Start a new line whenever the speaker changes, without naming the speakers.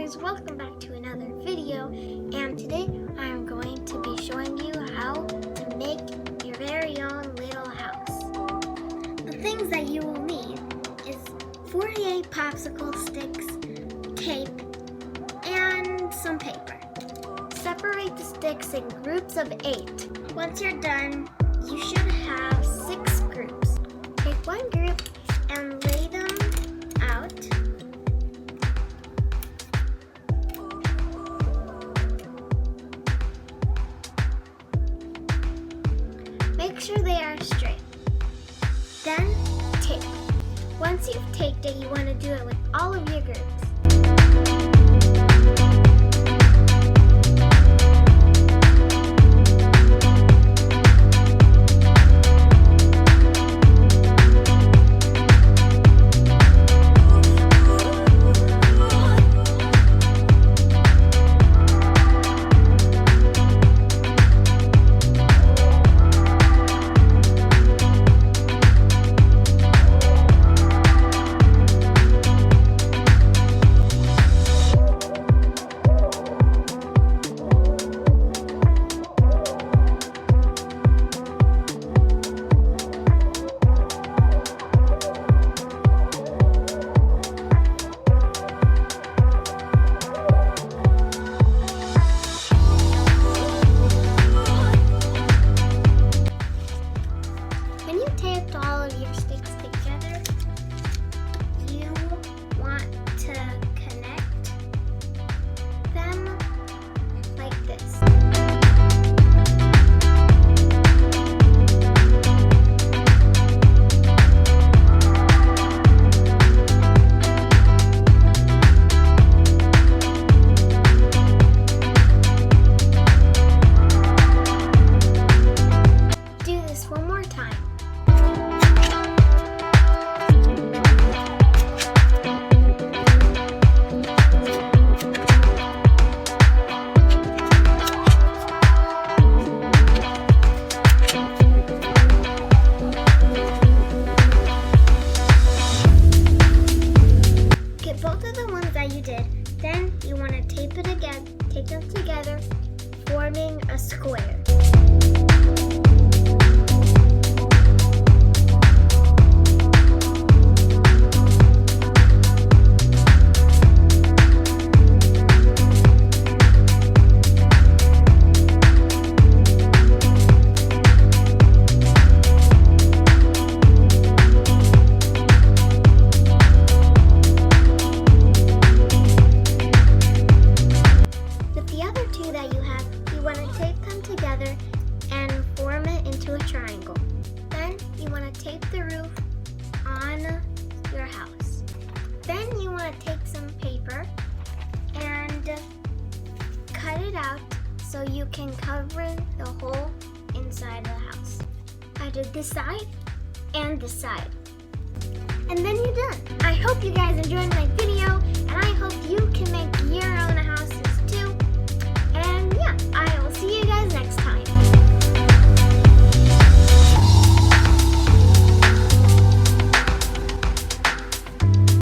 guys, welcome back to another video, and today I'm going to be showing you how to make your very own little house. The things that you will need is 48 popsicle sticks, tape, and some paper. Separate the sticks in groups of 8. Once you're done, you should have 6 groups. Take one group and lay them out. Make sure they are straight. Then tape. Once you've taped it, you want to do it with all of your groups. When you taped all of your sticks together, you want to connect them like this. Do this one more time. Get both of the ones that you did, then you want to tape it again, tape them together, forming a square. That you have, you want to tape them together and form it into a triangle. Then you want to tape the roof on your house. Then you want to take some paper and cut it out so you can cover the whole inside of the house. I did this side and this side. And then you're done. I hope you guys enjoyed my video, and I hope you can make your own house